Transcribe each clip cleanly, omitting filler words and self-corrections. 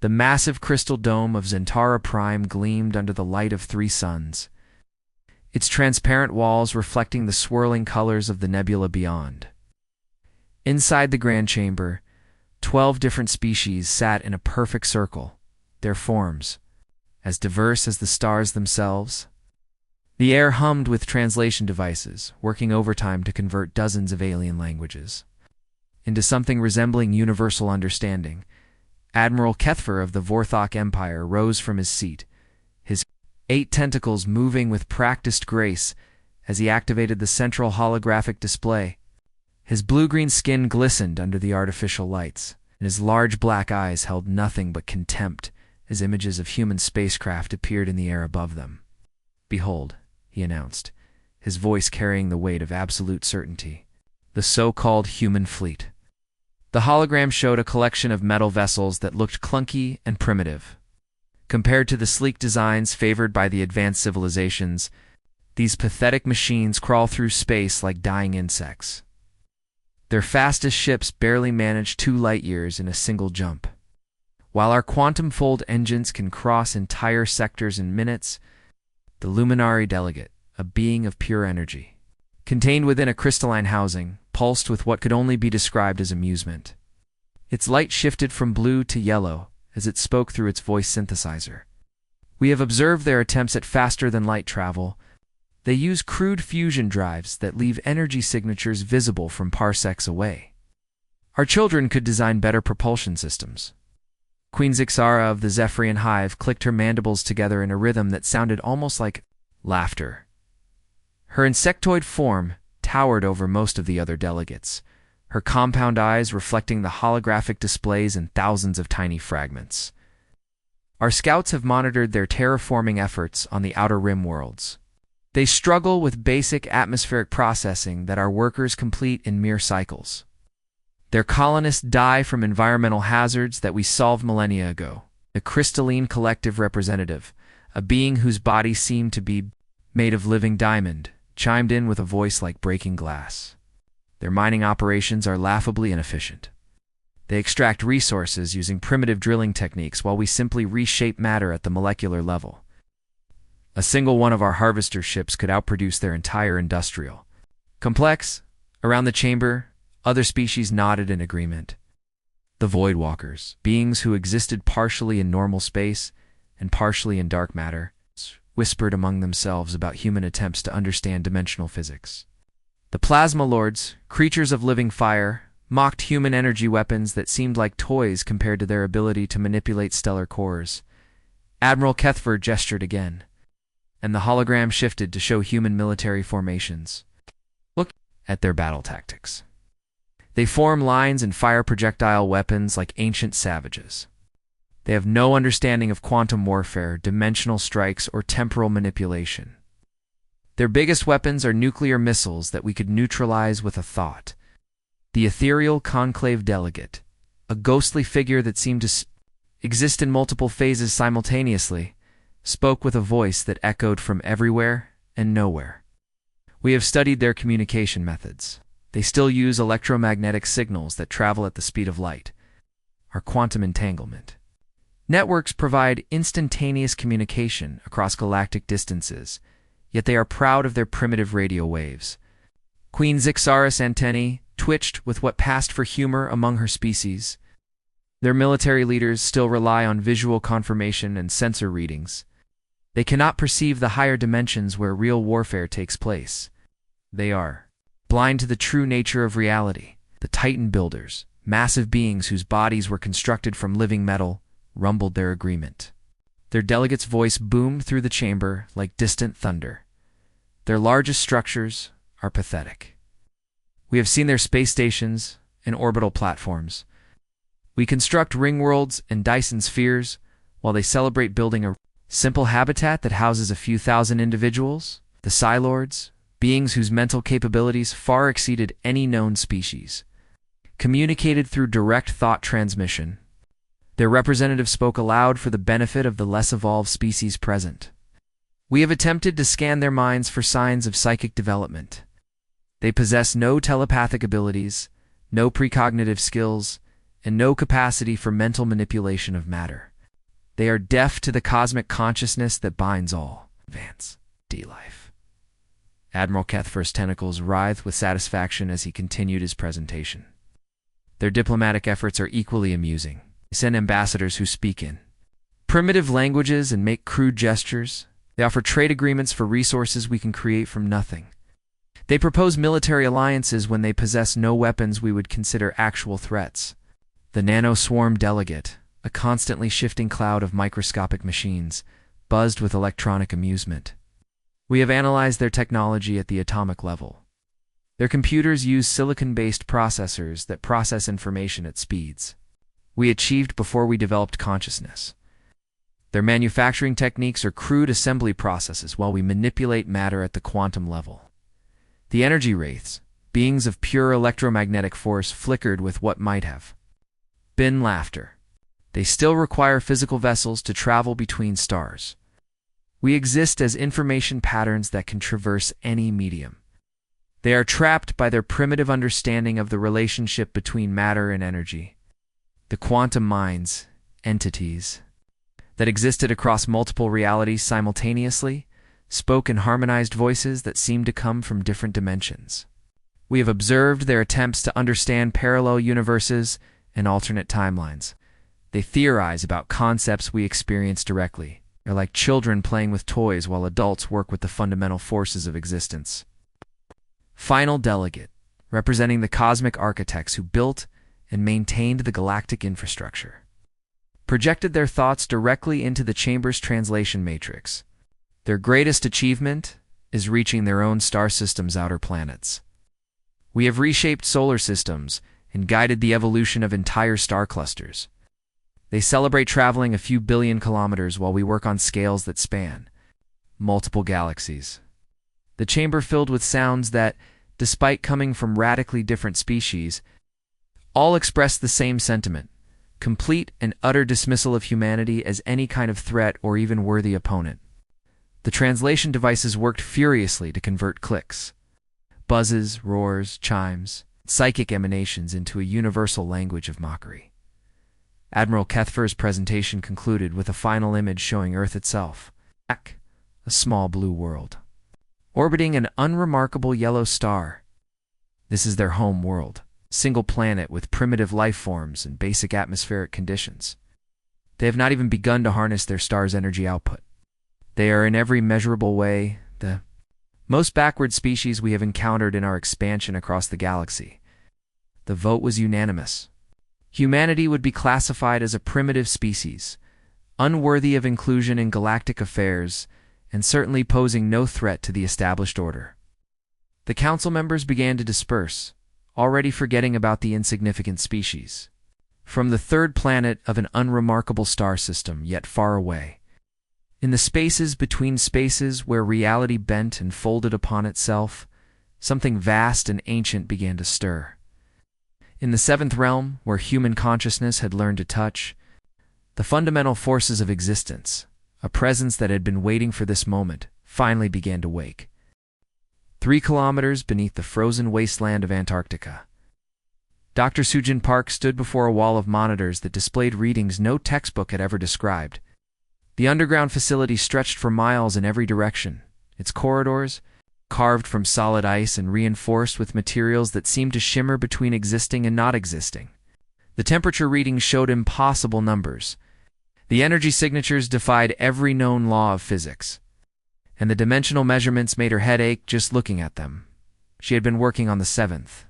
The massive crystal dome of Zentara Prime gleamed under the light of 3 suns, its transparent walls reflecting the swirling colors of the nebula beyond. Inside the grand chamber, 12 different species sat in a perfect circle, their forms as diverse as the stars themselves. The air hummed with translation devices, working overtime to convert dozens of alien languages into something resembling universal understanding. Admiral Kethfer of the Vorthok Empire rose from his seat, his 8 tentacles moving with practiced grace as he activated the central holographic display. His blue-green skin glistened under the artificial lights, and his large black eyes held nothing but contempt as images of human spacecraft appeared in the air above them. "Behold," he announced, his voice carrying the weight of absolute certainty, "the so-called human fleet." The hologram showed a collection of metal vessels that looked clunky and primitive. Compared to the sleek designs favored by the advanced civilizations, these pathetic machines crawl through space like dying insects. Their fastest ships barely manage 2 light-years in a single jump. While our quantum-fold engines can cross entire sectors in minutes, the Luminary Delegate, a being of pure energy, contained within a crystalline housing, pulsed with what could only be described as amusement. Its light shifted from blue to yellow as it spoke through its voice synthesizer. "We have observed their attempts at faster-than-light travel. They use crude fusion drives that leave energy signatures visible from parsecs away. Our children could design better propulsion systems." Queen Zixara of the Zephyrian Hive clicked her mandibles together in a rhythm that sounded almost like laughter. Her insectoid form towered over most of the other delegates, her compound eyes reflecting the holographic displays in thousands of tiny fragments. "Our scouts have monitored their terraforming efforts on the Outer Rim worlds. They struggle with basic atmospheric processing that our workers complete in mere cycles. Their colonists die from environmental hazards that we solved millennia ago." The crystalline collective representative, a being whose body seemed to be made of living diamond, chimed in with a voice like breaking glass. "Their mining operations are laughably inefficient. They extract resources using primitive drilling techniques while we simply reshape matter at the molecular level. A single one of our harvester ships could outproduce their entire industrial complex." Around the chamber, other species nodded in agreement. The Voidwalkers, beings who existed partially in normal space and partially in dark matter, whispered among themselves about human attempts to understand dimensional physics. The Plasma Lords, creatures of living fire, mocked human energy weapons that seemed like toys compared to their ability to manipulate stellar cores. Admiral Kethfer gestured again, and the hologram shifted to show human military formations. "Look at their battle tactics. They form lines and fire projectile weapons like ancient savages. They have no understanding of quantum warfare, dimensional strikes, or temporal manipulation. Their biggest weapons are nuclear missiles that we could neutralize with a thought." The ethereal conclave delegate, a ghostly figure that seemed to exist in multiple phases simultaneously, spoke with a voice that echoed from everywhere and nowhere. "We have studied their communication methods. They still use electromagnetic signals that travel at the speed of light, our quantum entanglement. Networks provide instantaneous communication across galactic distances, yet they are proud of their primitive radio waves." Queen Zixara's antennae twitched with what passed for humor among her species. Their military leaders still rely on visual confirmation and sensor readings. They cannot perceive the higher dimensions where real warfare takes place. They are blind to the true nature of reality. The Titan Builders, massive beings whose bodies were constructed from living metal, rumbled their agreement. Their delegate's voice boomed through the chamber like distant thunder. "Their largest structures are pathetic. We have seen their space stations and orbital platforms. We construct ring worlds and Dyson spheres while they celebrate building a simple habitat that houses a few thousand individuals." The Psi Lords, beings whose mental capabilities far exceeded any known species, communicated through direct thought transmission. Their representative spoke aloud for the benefit of the less evolved species present. "We have attempted to scan their minds for signs of psychic development. They possess no telepathic abilities, no precognitive skills, and no capacity for mental manipulation of matter. They are deaf to the cosmic consciousness that binds all. Advance. D-Life. Admiral Kethfer's tentacles writhed with satisfaction as he continued his presentation. Their diplomatic efforts are equally amusing. They send ambassadors who speak in primitive languages and make crude gestures. They offer trade agreements for resources we can create from nothing. They propose military alliances when they possess no weapons we would consider actual threats. The nano-swarm delegate, a constantly shifting cloud of microscopic machines, buzzed with electronic amusement. We have analyzed their technology at the atomic level. Their computers use silicon-based processors that process information at speeds we achieved before we developed consciousness. Their manufacturing techniques are crude assembly processes while we manipulate matter at the quantum level. The energy wraiths, beings of pure electromagnetic force, flickered with what might have been laughter. They still require physical vessels to travel between stars. We exist as information patterns that can traverse any medium. They are trapped by their primitive understanding of the relationship between matter and energy. The quantum minds, entities, that existed across multiple realities simultaneously, spoke in harmonized voices that seemed to come from different dimensions. We have observed their attempts to understand parallel universes and alternate timelines. They theorize about concepts we experience directly. They're like children playing with toys while adults work with the fundamental forces of existence. Final delegate, representing the cosmic architects who built and maintained the galactic infrastructure, projected their thoughts directly into the chamber's translation matrix. Their greatest achievement is reaching their own star system's outer planets. We have reshaped solar systems and guided the evolution of entire star clusters. They celebrate traveling a few billion kilometers while we work on scales that span multiple galaxies. The chamber filled with sounds that, despite coming from radically different species, all express the same sentiment: complete and utter dismissal of humanity as any kind of threat or even worthy opponent. The translation devices worked furiously to convert clicks, buzzes, roars, chimes, psychic emanations into a universal language of mockery. Admiral Kethfer's presentation concluded with a final image showing Earth itself, a small blue world, orbiting an unremarkable yellow star. This is their home world, single planet with primitive life forms and basic atmospheric conditions. They have not even begun to harness their star's energy output. They are in every measurable way the most backward species we have encountered in our expansion across the galaxy. The vote was unanimous. Humanity would be classified as a primitive species, unworthy of inclusion in galactic affairs, and certainly posing no threat to the established order. The council members began to disperse, already forgetting about the insignificant species. From the third planet of an unremarkable star system yet far away, in the spaces between spaces where reality bent and folded upon itself, something vast and ancient began to stir. In the seventh realm, where human consciousness had learned to touch, the fundamental forces of existence, a presence that had been waiting for this moment, finally began to wake. 3 kilometers beneath the frozen wasteland of Antarctica, Dr. Sujin Park stood before a wall of monitors that displayed readings no textbook had ever described. The underground facility stretched for miles in every direction, its corridors, carved from solid ice and reinforced with materials that seemed to shimmer between existing and not existing. The temperature readings showed impossible numbers. The energy signatures defied every known law of physics, and the dimensional measurements made her head ache just looking at them. She had been working on the 7th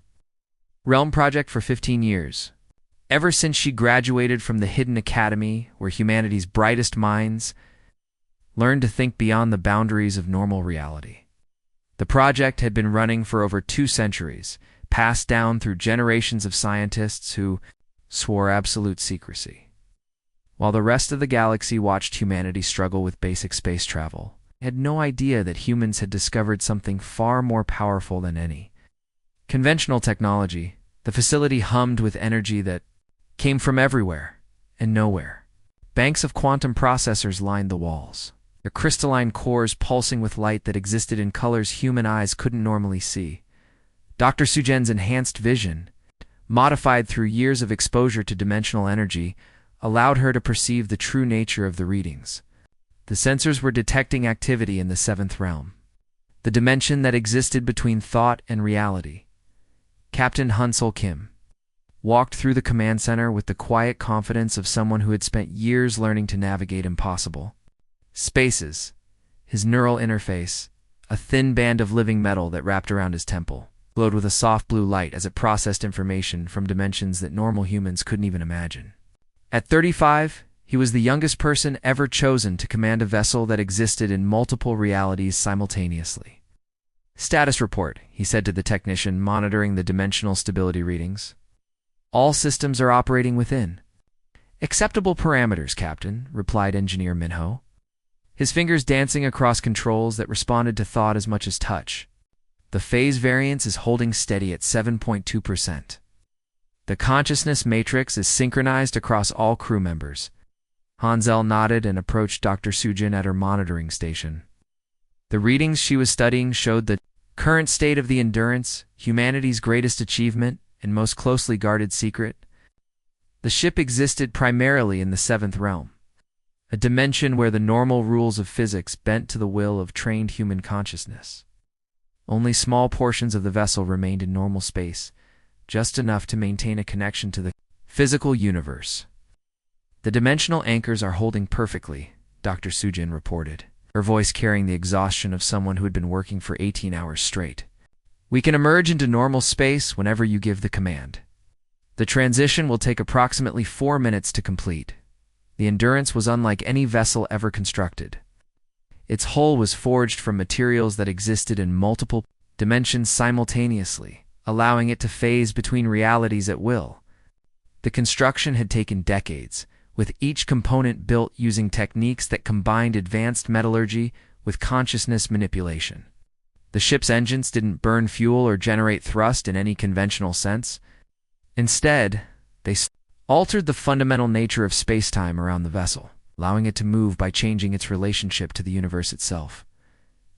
Realm project for 15 years, ever since she graduated from the hidden academy where humanity's brightest minds learned to think beyond the boundaries of normal reality. The project had been running for over 2 centuries, passed down through generations of scientists who swore absolute secrecy. While the rest of the galaxy watched humanity struggle with basic space travel, they had no idea that humans had discovered something far more powerful than any conventional technology. The facility hummed with energy that came from everywhere and nowhere. Banks of quantum processors lined the walls, their crystalline cores pulsing with light that existed in colors human eyes couldn't normally see. Dr. Sujen's enhanced vision, modified through years of exposure to dimensional energy, allowed her to perceive the true nature of the readings. The sensors were detecting activity in the seventh realm, the dimension that existed between thought and reality. Captain Hunsol Kim walked through the command center with the quiet confidence of someone who had spent years learning to navigate impossible spaces. His neural interface, a thin band of living metal that wrapped around his temple, glowed with a soft blue light as it processed information from dimensions that normal humans couldn't even imagine. At 35, he was the youngest person ever chosen to command a vessel that existed in multiple realities simultaneously. "Status report," he said to the technician monitoring the dimensional stability readings. "All systems are operating within acceptable parameters, Captain," replied Engineer Minho, his fingers dancing across controls that responded to thought as much as touch. "The phase variance is holding steady at 7.2%. The consciousness matrix is synchronized across all crew members." Hansel nodded and approached Dr. Sujin at her monitoring station. The readings she was studying showed the current state of the Endurance, humanity's greatest achievement and most closely guarded secret. The ship existed primarily in the seventh realm, a dimension where the normal rules of physics bent to the will of trained human consciousness. Only small portions of the vessel remained in normal space, just enough to maintain a connection to the physical universe. "The dimensional anchors are holding perfectly," Dr. Sujin reported, her voice carrying the exhaustion of someone who had been working for 18 hours straight. "We can emerge into normal space whenever you give the command. The transition will take approximately 4 minutes to complete." The Endurance was unlike any vessel ever constructed. Its hull was forged from materials that existed in multiple dimensions simultaneously, allowing it to phase between realities at will. The construction had taken decades, with each component built using techniques that combined advanced metallurgy with consciousness manipulation. The ship's engines didn't burn fuel or generate thrust in any conventional sense. Instead, they altered the fundamental nature of space-time around the vessel, allowing it to move by changing its relationship to the universe itself.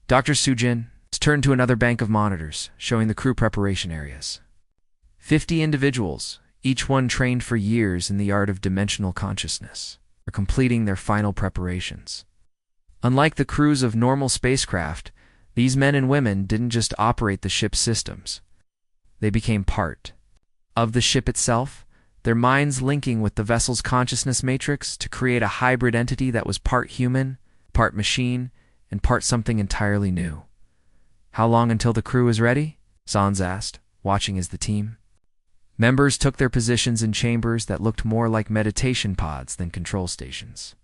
Dr. Sujin turned to another bank of monitors, showing the crew preparation areas. 50 individuals, each one trained for years in the art of dimensional consciousness, are completing their final preparations. Unlike the crews of normal spacecraft, these men and women didn't just operate the ship's systems. They became part of the ship itself, their minds linking with the vessel's consciousness matrix to create a hybrid entity that was part human, part machine, and part something entirely new. "How long until the crew is ready?" Sans asked, watching as the team members took their positions in chambers that looked more like meditation pods than control stations.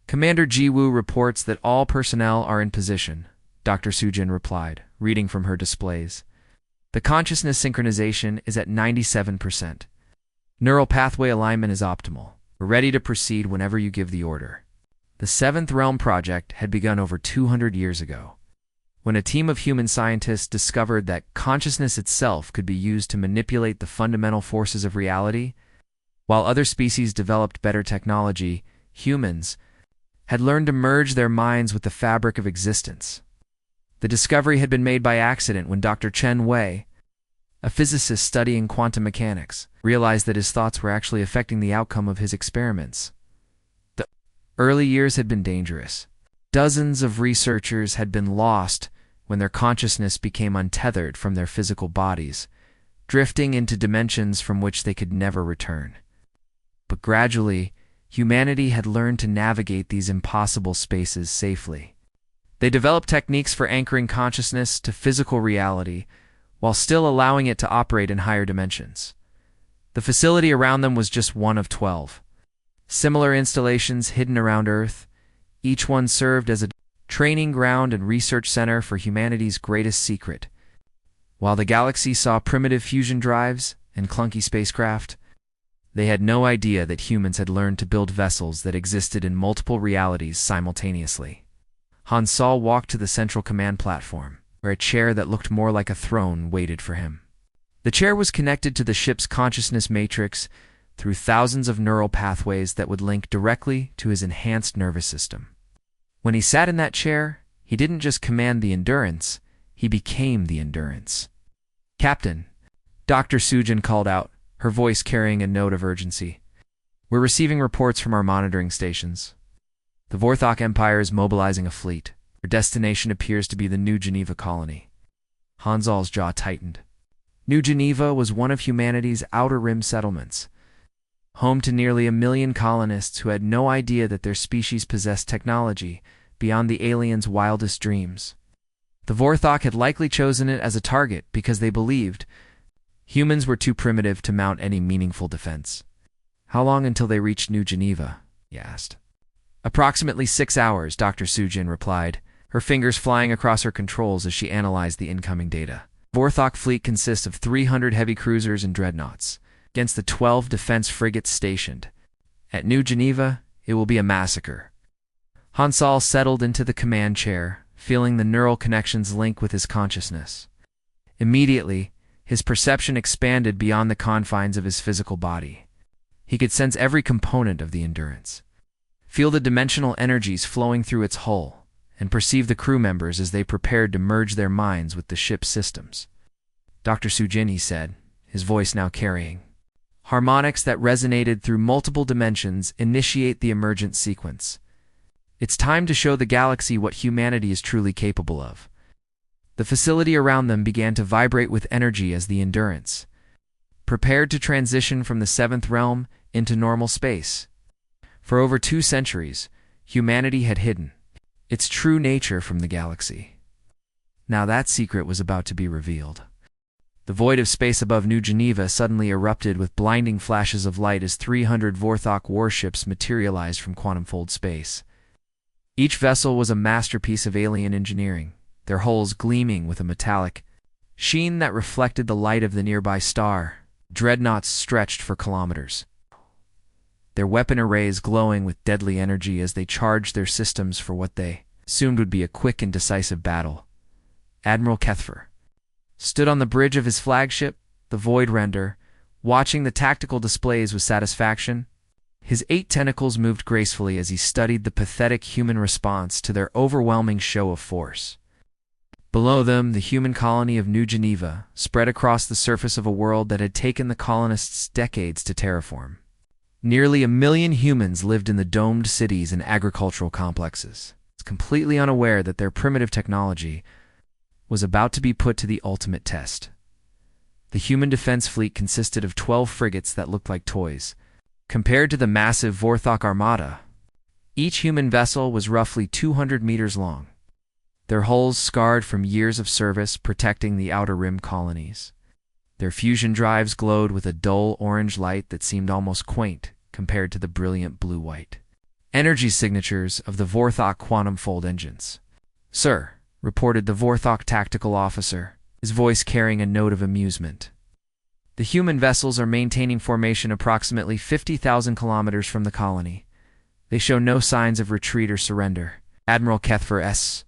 "Commander Jiwoo reports that all personnel are in position," Dr. Sujin replied, reading from her displays. "The consciousness synchronization is at 97%. Neural pathway alignment is optimal. We're ready to proceed whenever you give the order." The Seventh Realm project had begun over 200 years ago, when a team of human scientists discovered that consciousness itself could be used to manipulate the fundamental forces of reality. While other species developed better technology, humans had learned to merge their minds with the fabric of existence. The discovery had been made by accident when Dr. Chen Wei, a physicist studying quantum mechanics, realized that his thoughts were actually affecting the outcome of his experiments. The early years had been dangerous. Dozens of researchers had been lost when their consciousness became untethered from their physical bodies, drifting into dimensions from which they could never return. But gradually, humanity had learned to navigate these impossible spaces safely. They developed techniques for anchoring consciousness to physical reality, while still allowing it to operate in higher dimensions. The facility around them was just one of 12. Similar installations hidden around Earth, each one served as a training ground and research center for humanity's greatest secret. While the galaxy saw primitive fusion drives and clunky spacecraft, they had no idea that humans had learned to build vessels that existed in multiple realities simultaneously. Han Sol walked to the central command platform, where a chair that looked more like a throne waited for him. The chair was connected to the ship's consciousness matrix through thousands of neural pathways that would link directly to his enhanced nervous system. When he sat in that chair, he didn't just command the Endurance, he became the Endurance. "Captain," Dr. Sujin called out, her voice carrying a note of urgency. We're receiving reports from our monitoring stations. The Vorthok Empire is mobilizing a fleet. Their destination appears to be the New Geneva colony. Hansal's jaw tightened. New Geneva was one of humanity's outer rim settlements, home to nearly 1 million colonists who had no idea that their species possessed technology beyond the aliens' wildest dreams. The Vorthok had likely chosen it as a target because they believed humans were too primitive to mount any meaningful defense. How long until they reached New Geneva? He asked. Approximately 6 hours, Dr. Sujin replied, her fingers flying across her controls as she analyzed the incoming data. The Vorthok fleet consists of 300 heavy cruisers and dreadnoughts, against the 12 defense frigates stationed. At New Geneva, it will be a massacre. Hansal settled into the command chair, feeling the neural connections link with his consciousness. Immediately, his perception expanded beyond the confines of his physical body. He could sense every component of the Endurance, feel the dimensional energies flowing through its hull, and perceive the crew members as they prepared to merge their minds with the ship's systems. Dr. Sujin, he said, his voice now carrying harmonics that resonated through multiple dimensions, initiate the emergent sequence. It's time to show the galaxy what humanity is truly capable of. The facility around them began to vibrate with energy as the Endurance prepared to transition from the 7th realm into normal space. For over 2 centuries, humanity had hidden its true nature from the galaxy. Now that secret was about to be revealed. The void of space above New Geneva suddenly erupted with blinding flashes of light as 300 Vorthok warships materialized from quantum-fold space. Each vessel was a masterpiece of alien engineering, their hulls gleaming with a metallic sheen that reflected the light of the nearby star. Dreadnoughts stretched for kilometers, their weapon arrays glowing with deadly energy as they charged their systems for what they assumed would be a quick and decisive battle. Admiral Kethfer stood on the bridge of his flagship, the Void Render, watching the tactical displays with satisfaction. His 8 tentacles moved gracefully as he studied the pathetic human response to their overwhelming show of force. Below them, the human colony of New Geneva spread across the surface of a world that had taken the colonists decades to terraform. Nearly 1 million humans lived in the domed cities and agricultural complexes, completely unaware that their primitive technology was about to be put to the ultimate test. The human defense fleet consisted of 12 frigates that looked like toys. Compared to the massive Vorthok armada, each human vessel was roughly 200 meters long, their hulls scarred from years of service protecting the outer rim colonies. Their fusion drives glowed with a dull orange light that seemed almost quaint compared to the brilliant blue-white energy signatures of the Vorthok quantum-fold engines. "Sir," reported the Vorthok tactical officer, his voice carrying a note of amusement. "The human vessels are maintaining formation approximately 50,000 kilometers from the colony. They show no signs of retreat or surrender." Admiral Kethfer's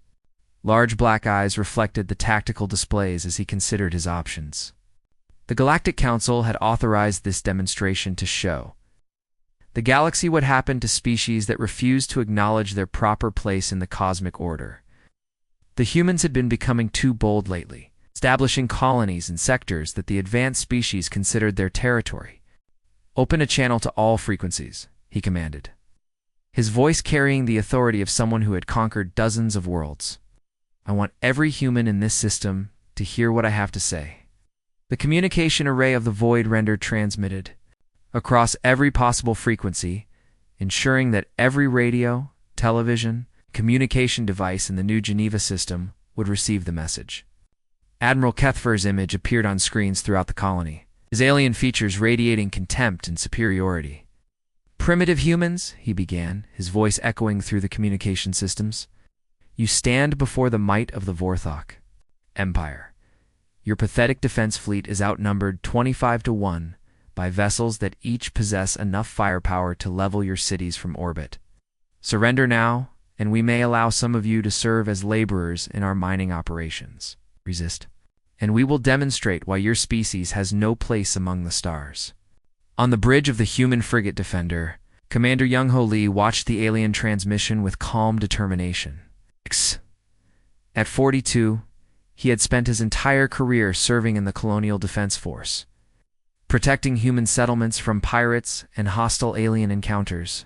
large black eyes reflected the tactical displays as he considered his options. The Galactic Council had authorized this demonstration to show the galaxy what happened to species that refused to acknowledge their proper place in the cosmic order. The humans had been becoming too bold lately, establishing colonies and sectors that the advanced species considered their territory. "Open a channel to all frequencies," he commanded, his voice carrying the authority of someone who had conquered dozens of worlds. "I want every human in this system to hear what I have to say." The communication array of the Void Render transmitted across every possible frequency, ensuring that every radio, television, communication device in the New Geneva system would receive the message. Admiral Kethfer's image appeared on screens throughout the colony, his alien features radiating contempt and superiority. "Primitive humans," he began, his voice echoing through the communication systems, "you stand before the might of the Vorthok Empire. Your pathetic defense fleet is outnumbered 25-1 by vessels that each possess enough firepower to level your cities from orbit. Surrender now, and we may allow some of you to serve as laborers in our mining operations. Resist, and we will demonstrate why your species has no place among the stars." On the bridge of the human frigate Defender, Commander Young-Ho Lee watched the alien transmission with calm determination. At 42, he had spent his entire career serving in the Colonial Defense Force. protecting human settlements from pirates and hostile alien encounters.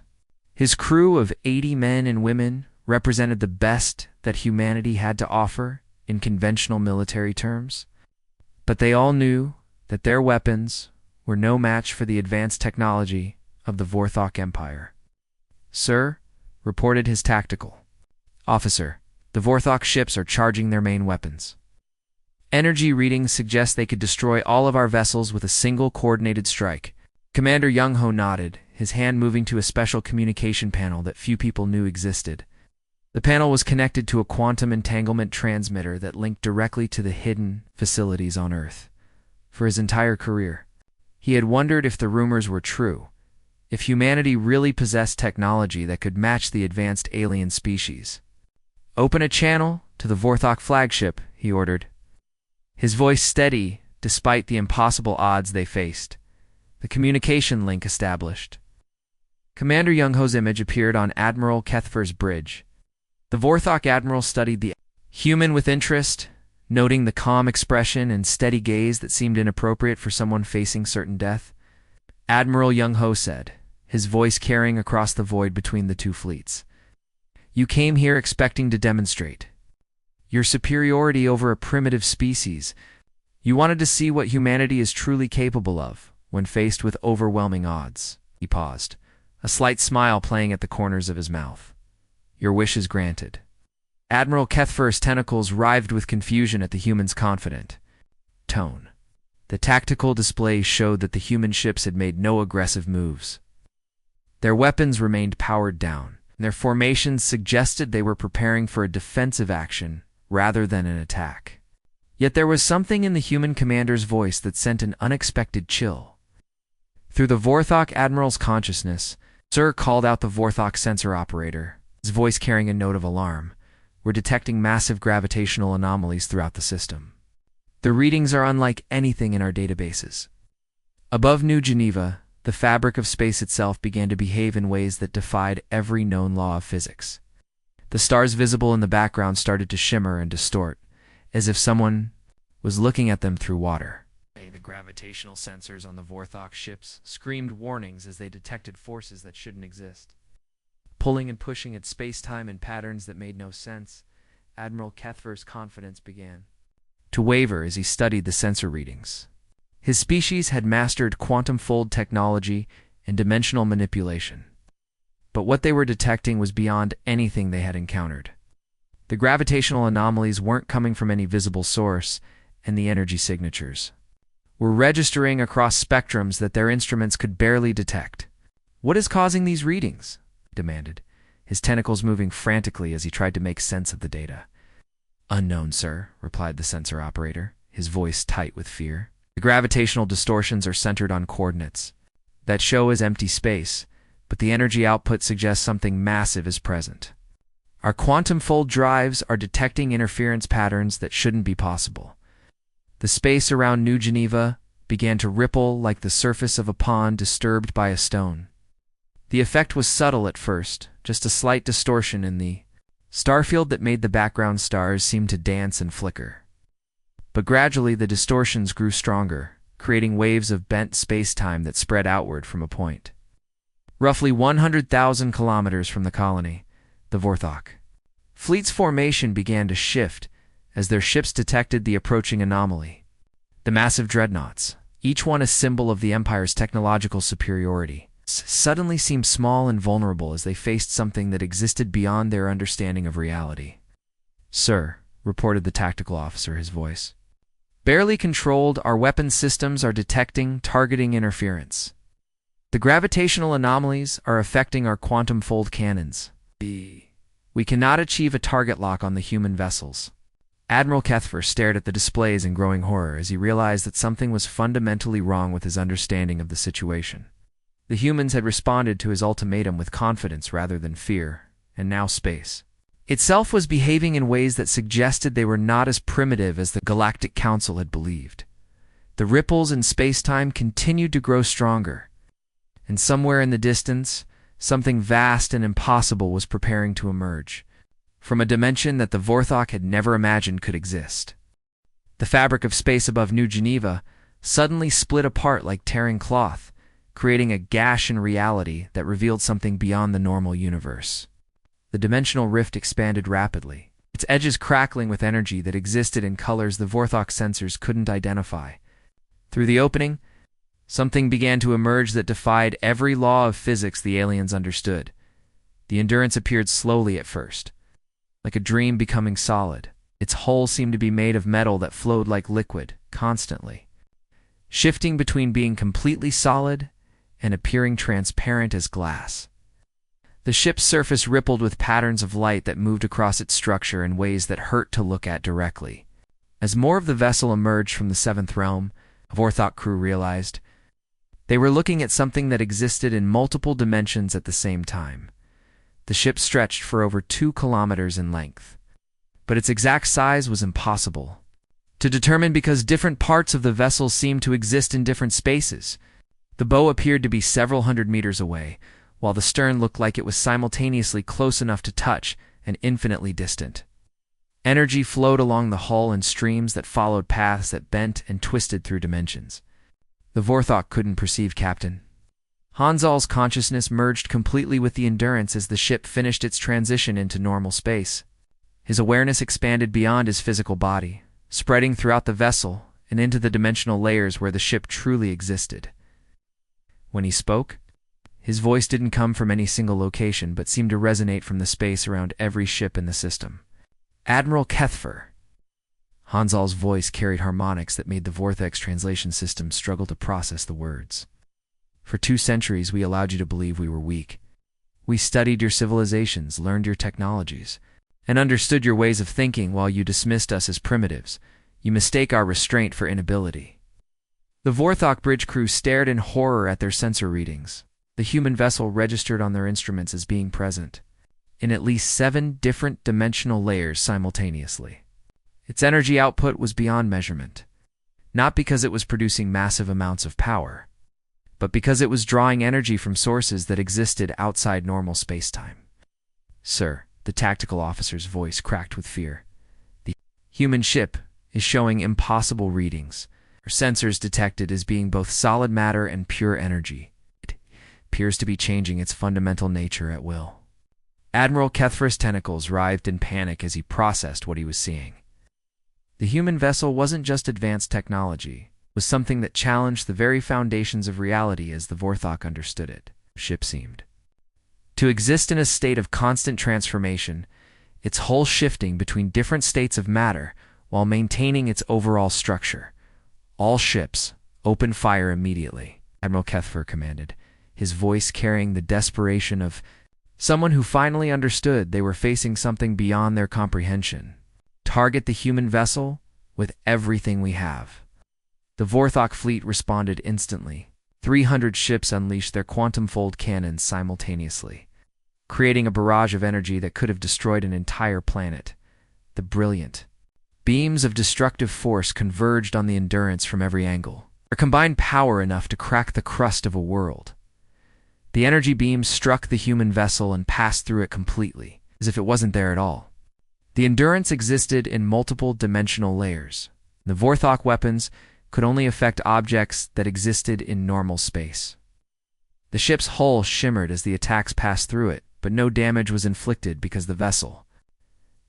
His crew of 80 men and women represented the best that humanity had to offer in conventional military terms. But they all knew that their weapons were no match for the advanced technology of the Vorthok Empire. "Sir," reported his tactical officer, "the Vorthok ships are charging their main weapons. Energy readings suggest they could destroy all of our vessels with a single coordinated strike." Commander Young-ho nodded, his hand moving to a special communication panel that few people knew existed. The panel was connected to a quantum entanglement transmitter that linked directly to the hidden facilities on Earth. For his entire career, he had wondered if the rumors were true, if humanity really possessed technology that could match the advanced alien species. "Open a channel to the Vorthok flagship," he ordered, his voice steady despite the impossible odds they faced. The communication link established. Commander Young-ho's image appeared on Admiral Kethfer's bridge. The Vorthok admiral studied the human with interest, noting the calm expression and steady gaze that seemed inappropriate for someone facing certain death. Admiral Young-ho said, his voice carrying across the void between the two fleets, "You came here expecting to demonstrate your superiority over a primitive species. You wanted to see what humanity is truly capable of when faced with overwhelming odds." He paused, a slight smile playing at the corners of his mouth. "Your wish is granted." Admiral Kethfer's tentacles writhed with confusion at the human's confident tone. The tactical displays showed that the human ships had made no aggressive moves. Their weapons remained powered down, and their formations suggested they were preparing for a defensive action rather than an attack. Yet there was something in the human commander's voice that sent an unexpected chill through the Vorthok admiral's consciousness. "Sir," called out the Vorthok sensor operator, his voice carrying a note of alarm, "we're detecting massive gravitational anomalies throughout the system. The readings are unlike anything in our databases." Above New Geneva, the fabric of space itself began to behave in ways that defied every known law of physics. The stars visible in the background started to shimmer and distort, as if someone was looking at them through water. The gravitational sensors on the Vorthok ships screamed warnings as they detected forces that shouldn't exist, pulling and pushing at space-time in patterns that made no sense. Admiral Kethfer's confidence began to waver as he studied the sensor readings. His species had mastered quantum fold technology and dimensional manipulation. But what they were detecting was beyond anything they had encountered. The gravitational anomalies weren't coming from any visible source, and the energy signatures were registering across spectrums that their instruments could barely detect. "What is causing these readings?" he demanded, his tentacles moving frantically as he tried to make sense of the data. "Unknown, sir," replied the sensor operator, his voice tight with fear. "The gravitational distortions are centered on coordinates that show as empty space, but the energy output suggests something massive is present. Our quantum fold drives are detecting interference patterns that shouldn't be possible." The space around New Geneva began to ripple like the surface of a pond disturbed by a stone. The effect was subtle at first, just a slight distortion in the starfield that made the background stars seem to dance and flicker. But gradually the distortions grew stronger, creating waves of bent space-time that spread outward from a point roughly 100,000 kilometers from the colony, the Vorthok fleet's formation began to shift as their ships detected the approaching anomaly. The massive dreadnoughts, each one a symbol of the Empire's technological superiority, suddenly seemed small and vulnerable as they faced something that existed beyond their understanding of reality. "Sir," reported the tactical officer, his voice barely controlled, "our weapon systems are detecting targeting interference. The gravitational anomalies are affecting our quantum fold cannons. We cannot achieve a target lock on the human vessels." Admiral Kethfer stared at the displays in growing horror as he realized that something was fundamentally wrong with his understanding of the situation. The humans had responded to his ultimatum with confidence rather than fear, and now space itself was behaving in ways that suggested they were not as primitive as the Galactic Council had believed. The ripples in space-time continued to grow stronger, and somewhere in the distance, something vast and impossible was preparing to emerge, from a dimension that the Vorthok had never imagined could exist. The fabric of space above New Geneva suddenly split apart like tearing cloth, creating a gash in reality that revealed something beyond the normal universe. The dimensional rift expanded rapidly, its edges crackling with energy that existed in colors the Vorthok sensors couldn't identify. Through the opening, something began to emerge that defied every law of physics the aliens understood. The Endurance appeared slowly at first, like a dream becoming solid. Its hull seemed to be made of metal that flowed like liquid, constantly, shifting between being completely solid and appearing transparent as glass. The ship's surface rippled with patterns of light that moved across its structure in ways that hurt to look at directly. As more of the vessel emerged from the seventh realm, the Vorthok crew realized they were looking at something that existed in multiple dimensions at the same time. The ship stretched for over 2 kilometers in length, but its exact size was impossible to determine because different parts of the vessel seemed to exist in different spaces. The bow appeared to be several hundred meters away, while the stern looked like it was simultaneously close enough to touch and infinitely distant. Energy flowed along the hull in streams that followed paths that bent and twisted through dimensions. The Vorthok couldn't perceive Captain Hansal's consciousness merged completely with the Endurance as the ship finished its transition into normal space. His awareness expanded beyond his physical body, spreading throughout the vessel and into the dimensional layers where the ship truly existed. When he spoke, his voice didn't come from any single location but seemed to resonate from the space around every ship in the system. Admiral Kethfer. Hansal's voice carried harmonics that made the Vortex translation system struggle to process the words. For 2 centuries, we allowed you to believe we were weak. We studied your civilizations, learned your technologies, and understood your ways of thinking while you dismissed us as primitives. You mistake our restraint for inability. The Vorthok bridge crew stared in horror at their sensor readings. The human vessel registered on their instruments as being present in at least 7 different dimensional layers simultaneously. Its energy output was beyond measurement, not because it was producing massive amounts of power, but because it was drawing energy from sources that existed outside normal spacetime. Sir, the tactical officer's voice cracked with fear. The human ship is showing impossible readings. Our sensors detected as being both solid matter and pure energy. It appears to be changing its fundamental nature at will. Admiral Kethfer's tentacles writhed in panic as he processed what he was seeing. The human vessel wasn't just advanced technology. It was something that challenged the very foundations of reality as the Vorthok understood it. The ship seemed to exist in a state of constant transformation, its hull shifting between different states of matter while maintaining its overall structure. All ships, open fire immediately, Admiral Kethfer commanded, his voice carrying the desperation of someone who finally understood they were facing something beyond their comprehension. Target the human vessel with everything we have. The Vorthok fleet responded instantly. 300 ships unleashed their quantum-fold cannons simultaneously, creating a barrage of energy that could have destroyed an entire planet. The brilliant beams of destructive force converged on the Endurance from every angle, their combined power enough to crack the crust of a world. The energy beams struck the human vessel and passed through it completely, as if it wasn't there at all. The Endurance existed in multiple dimensional layers. The Vorthok weapons could only affect objects that existed in normal space. The ship's hull shimmered as the attacks passed through it, but no damage was inflicted because the vessel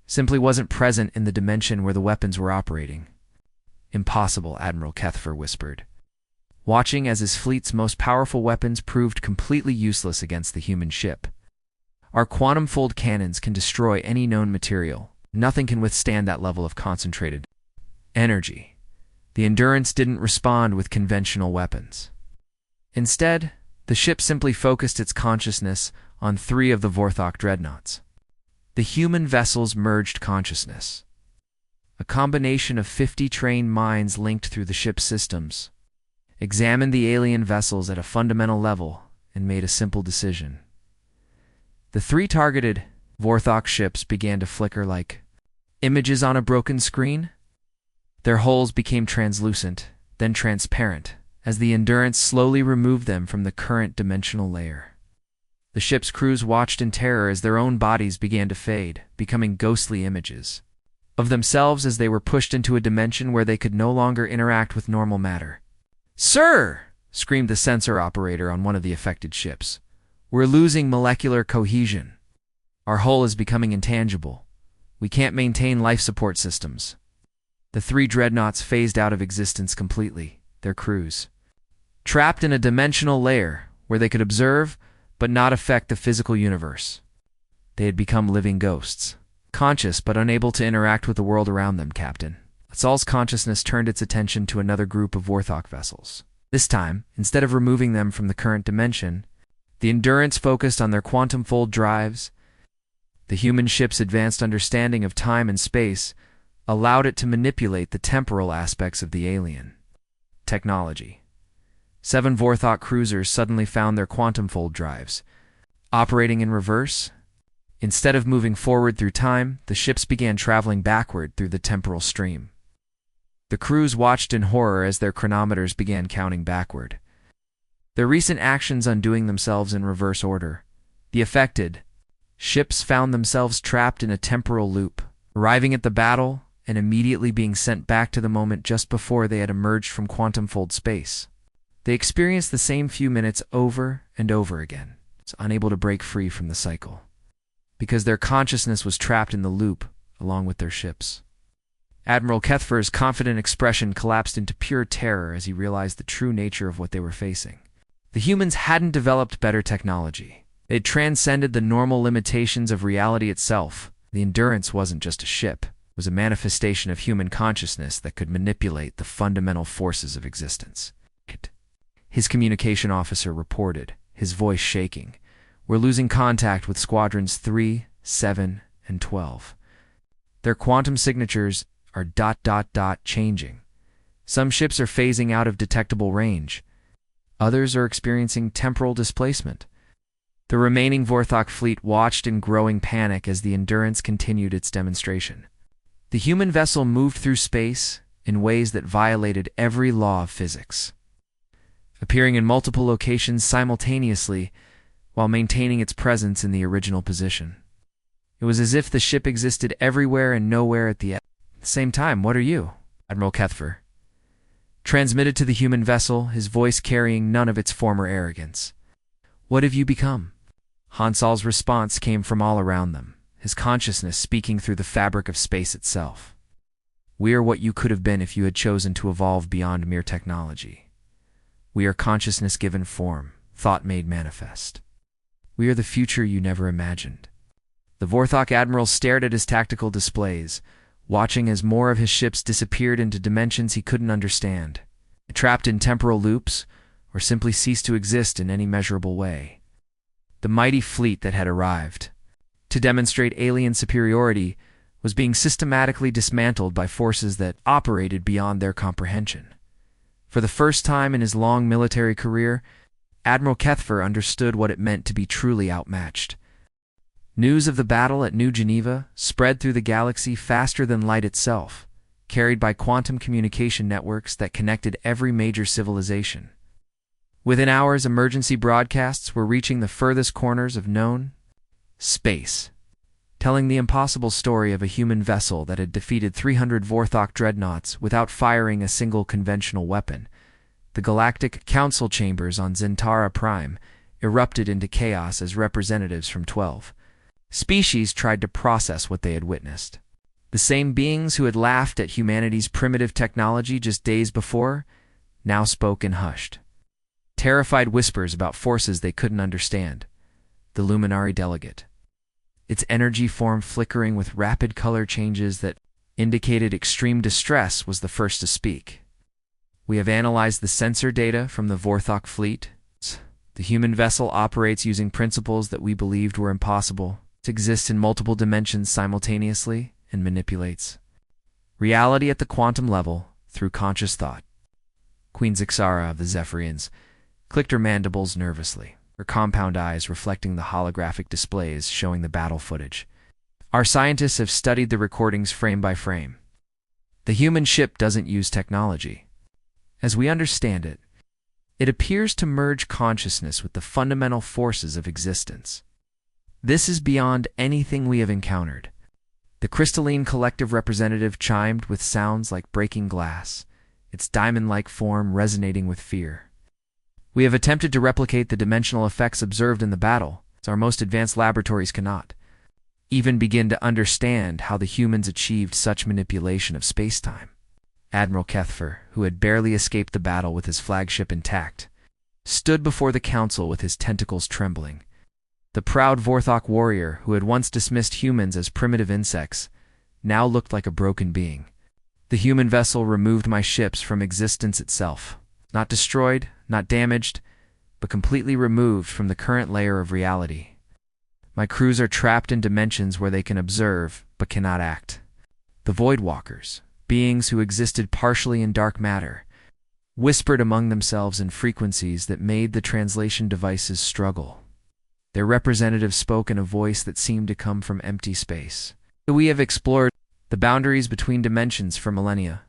simply wasn't present in the dimension where the weapons were operating. Impossible, Admiral Kethfer whispered, watching as his fleet's most powerful weapons proved completely useless against the human ship. Our quantum-fold cannons can destroy any known material. Nothing can withstand that level of concentrated energy. The Endurance didn't respond with conventional weapons. Instead, the ship simply focused its consciousness on 3 of the Vorthok dreadnoughts. The human vessels merged consciousness. A combination of 50 trained minds linked through the ship's systems examined the alien vessels at a fundamental level and made a simple decision. The 3 targeted Vorthok ships began to flicker like images on a broken screen. Their hulls became translucent, then transparent, as the Endurance slowly removed them from the current dimensional layer. The ship's crews watched in terror as their own bodies began to fade, becoming ghostly images of themselves as they were pushed into a dimension where they could no longer interact with normal matter. "Sir!" screamed the sensor operator on one of the affected ships. "We're losing molecular cohesion. Our hull is becoming intangible. We can't maintain life support systems." The 3 dreadnoughts phased out of existence completely, their crews trapped in a dimensional layer where they could observe but not affect the physical universe. They had become living ghosts, conscious but unable to interact with the world around them, Captain. Saul's consciousness turned its attention to another group of Vorthok vessels. This time, instead of removing them from the current dimension, the Endurance focused on their quantum fold drives. The human ship's advanced understanding of time and space allowed it to manipulate the temporal aspects of the alien technology. 7 Vorthok cruisers suddenly found their quantum fold drives operating in reverse. Instead of moving forward through time, the ships began traveling backward through the temporal stream. The crews watched in horror as their chronometers began counting backward, their recent actions undoing themselves in reverse order. The affected ships found themselves trapped in a temporal loop, arriving at the battle and immediately being sent back to the moment just before they had emerged from quantum fold space. They experienced the same few minutes over and over again, unable to break free from the cycle, because their consciousness was trapped in the loop along with their ships. Admiral Kethfer's confident expression collapsed into pure terror as he realized the true nature of what they were facing. The humans hadn't developed better technology. They had transcended the normal limitations of reality itself. The Endurance wasn't just a ship. It was a manifestation of human consciousness that could manipulate the fundamental forces of existence. His communication officer reported, his voice shaking. "We're losing contact with Squadrons 3, 7, and 12. Their quantum signatures are ... changing. Some ships are phasing out of detectable range. Others are experiencing temporal displacement." The remaining Vorthok fleet watched in growing panic as the Endurance continued its demonstration. The human vessel moved through space in ways that violated every law of physics, appearing in multiple locations simultaneously while maintaining its presence in the original position. It was as if the ship existed everywhere and nowhere at the same time. "What are you?" Admiral Kethfer transmitted to the human vessel, his voice carrying none of its former arrogance. "What have you become?" Hansal's response came from all around them, his consciousness speaking through the fabric of space itself. "We are what you could have been if you had chosen to evolve beyond mere technology. We are consciousness given form, thought made manifest. We are the future you never imagined." The Vorthok admiral stared at his tactical displays, watching as more of his ships disappeared into dimensions he couldn't understand, trapped in temporal loops, or simply ceased to exist in any measurable way. The mighty fleet that had arrived to demonstrate alien superiority was being systematically dismantled by forces that operated beyond their comprehension. For the first time in his long military career, Admiral Kethfer understood what it meant to be truly outmatched. News of the battle at New Geneva spread through the galaxy faster than light itself, carried by quantum communication networks that connected every major civilization. Within hours, emergency broadcasts were reaching the furthest corners of known space, telling the impossible story of a human vessel that had defeated 300 Vorthok dreadnoughts without firing a single conventional weapon. The Galactic Council chambers on Zentara Prime erupted into chaos as representatives from 12 species tried to process what they had witnessed. The same beings who had laughed at humanity's primitive technology just days before now spoke in hushed, terrified whispers about forces they couldn't understand. The Luminary delegate, its energy form flickering with rapid color changes that indicated extreme distress, was the first to speak. "We have analyzed the sensor data from the Vorthok fleet. The human vessel operates using principles that we believed were impossible. It exists in multiple dimensions simultaneously and manipulates reality at the quantum level through conscious thought." Queen Zixara of the Zephyrians clicked her mandibles nervously, her compound eyes reflecting the holographic displays showing the battle footage. "Our scientists have studied the recordings frame by frame. The human ship doesn't use technology. As we understand it, it appears to merge consciousness with the fundamental forces of existence. This is beyond anything we have encountered." The crystalline collective representative chimed with sounds like breaking glass, its diamond-like form resonating with fear. We have attempted to replicate the dimensional effects observed in the battle, as our most advanced laboratories cannot even begin to understand how the humans achieved such manipulation of space-time. Admiral Kethfer, who had barely escaped the battle with his flagship intact, stood before the council with his tentacles trembling. The proud Vorthok warrior, who had once dismissed humans as primitive insects, now looked like a broken being. The human vessel removed my ships from existence itself, not destroyed, not damaged, but completely removed from the current layer of reality. My crews are trapped in dimensions where they can observe, but cannot act. The Voidwalkers, beings who existed partially in dark matter, whispered among themselves in frequencies that made the translation devices struggle. Their representatives spoke in a voice that seemed to come from empty space. We have explored the boundaries between dimensions for millennia.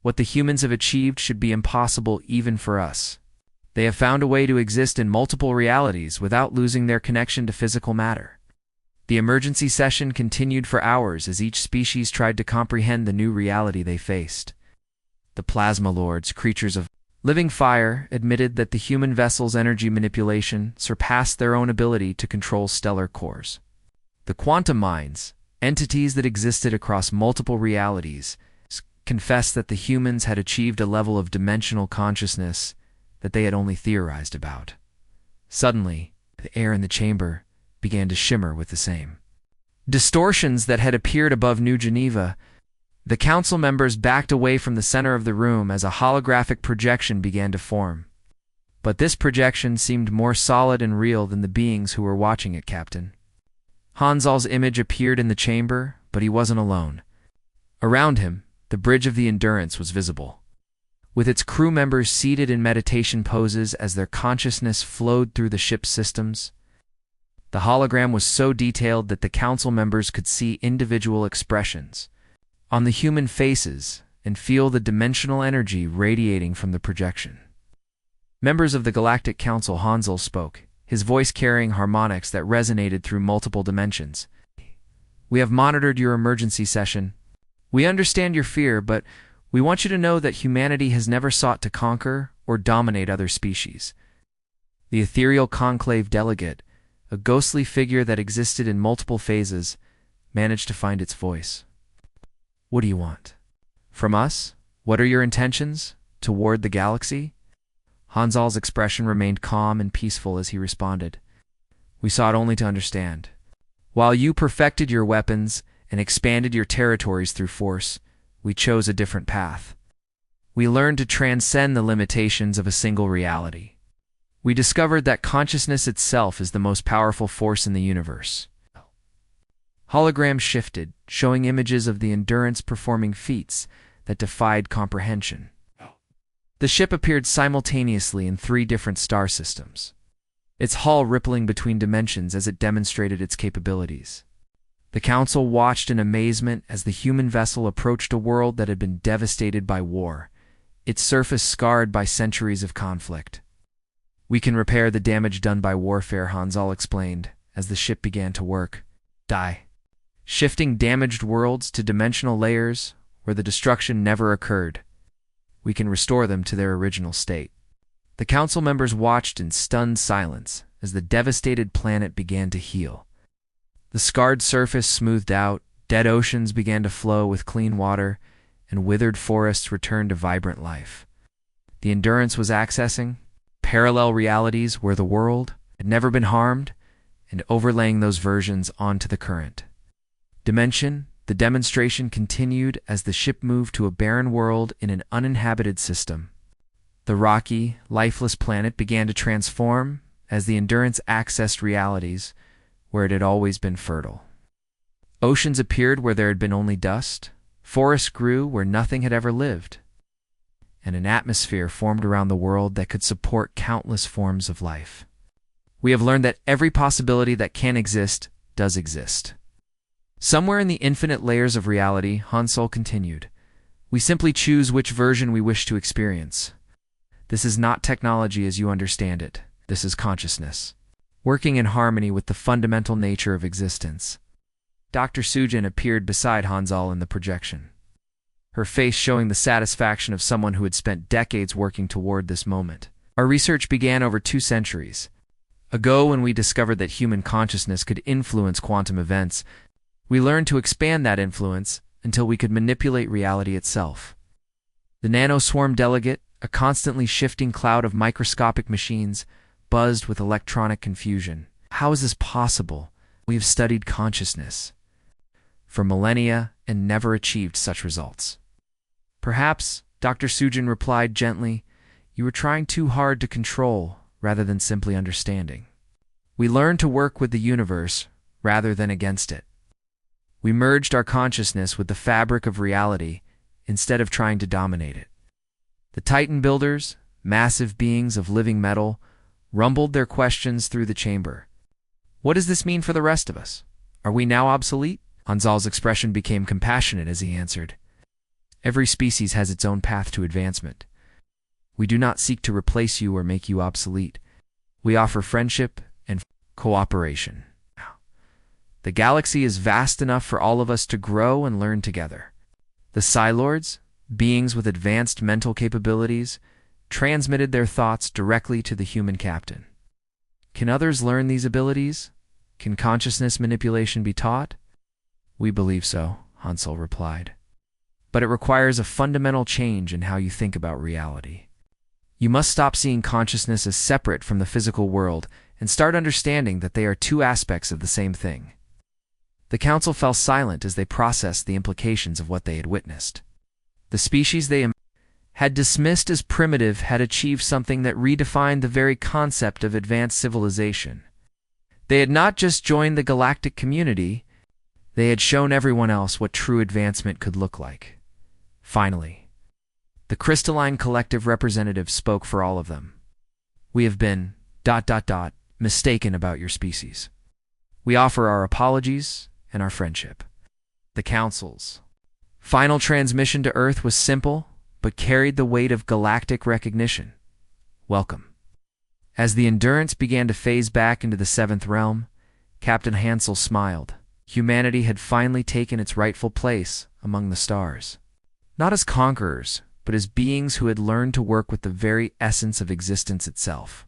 What the humans have achieved should be impossible even for us. They have found a way to exist in multiple realities without losing their connection to physical matter. The emergency session continued for hours as each species tried to comprehend the new reality they faced. The Plasma Lords, creatures of living fire, admitted that the human vessel's energy manipulation surpassed their own ability to control stellar cores. The Quantum Minds, entities that existed across multiple realities, confessed that the humans had achieved a level of dimensional consciousness that they had only theorized about. Suddenly, the air in the chamber began to shimmer with the same distortions that had appeared above New Geneva. The council members backed away from the center of the room as a holographic projection began to form. But this projection seemed more solid and real than the beings who were watching it, Captain. Hansal's image appeared in the chamber, but he wasn't alone. Around him, the bridge of the Endurance was visible, with its crew members seated in meditation poses as their consciousness flowed through the ship's systems. The hologram was so detailed that the council members could see individual expressions on the human faces and feel the dimensional energy radiating from the projection. Members of the Galactic Council, Hansel spoke, his voice carrying harmonics that resonated through multiple dimensions. We have monitored your emergency session. We understand your fear, but we want you to know that humanity has never sought to conquer or dominate other species. The ethereal conclave delegate, a ghostly figure that existed in multiple phases, managed to find its voice. What do you want? From us? What are your intentions? Toward the galaxy? Hansal's expression remained calm and peaceful as he responded. We sought only to understand. While you perfected your weapons and expanded your territories through force, we chose a different path. We learned to transcend the limitations of a single reality. We discovered that consciousness itself is the most powerful force in the universe. Holograms shifted, showing images of the Endurance performing feats that defied comprehension. The ship appeared simultaneously in 3 different star systems, its hull rippling between dimensions as it demonstrated its capabilities. The council watched in amazement as the human vessel approached a world that had been devastated by war, its surface scarred by centuries of conflict. We can repair the damage done by warfare, Hansal explained, as the ship began to work. Shifting damaged worlds to dimensional layers where the destruction never occurred. We can restore them to their original state. The council members watched in stunned silence as the devastated planet began to heal. The scarred surface smoothed out, dead oceans began to flow with clean water, and withered forests returned to vibrant life. The Endurance was accessing parallel realities where the world had never been harmed, and overlaying those versions onto the current dimension. The demonstration continued as the ship moved to a barren world in an uninhabited system. The rocky, lifeless planet began to transform as the Endurance accessed realities where it had always been fertile. Oceans appeared where there had been only dust, forests grew where nothing had ever lived, and an atmosphere formed around the world that could support countless forms of life. We have learned that every possibility that can exist does exist. Somewhere in the infinite layers of reality, Hansel continued, we simply choose which version we wish to experience. This is not technology as you understand it. This is consciousness, working in harmony with the fundamental nature of existence. Dr. Sujin appeared beside Hansal in the projection. her face showing the satisfaction of someone who had spent decades working toward this moment. Our research began over 2 centuries ago when we discovered that human consciousness could influence quantum events. We learned to expand that influence until we could manipulate reality itself. The nanoswarm delegate, a constantly shifting cloud of microscopic machines, buzzed with electronic confusion. How is this possible? We have studied consciousness for millennia and never achieved such results. Perhaps, Dr. Sujin replied gently, you were trying too hard to control rather than simply understanding. We learned to work with the universe rather than against it. We merged our consciousness with the fabric of reality instead of trying to dominate it. The Titan builders, massive beings of living metal, rumbled their questions through the chamber. What does this mean for the rest of us? Are we now obsolete? Hanzal's expression became compassionate as he answered. Every species has its own path to advancement. We do not seek to replace you or make you obsolete. We offer friendship and cooperation. The galaxy is vast enough for all of us to grow and learn together. The Psi-Lords, beings with advanced mental capabilities, transmitted their thoughts directly to the human captain. Can others learn these abilities? Can consciousness manipulation be taught? We believe so, Hansel replied. But it requires a fundamental change in how you think about reality. You must stop seeing consciousness as separate from the physical world and start understanding that they are 2 aspects of the same thing. The council fell silent as they processed the implications of what they had witnessed. The species they had dismissed as primitive had achieved something that redefined the very concept of advanced civilization. They had not just joined the galactic community, they had shown everyone else what true advancement could look like. Finally, the crystalline collective representative spoke for all of them. We have been ... mistaken about your species. We offer our apologies and our friendship. The Council's final transmission to Earth was simple, but carried the weight of galactic recognition. Welcome. As the Endurance began to phase back into the 7th realm, Captain Hansel smiled. Humanity had finally taken its rightful place among the stars. Not as conquerors, but as beings who had learned to work with the very essence of existence itself.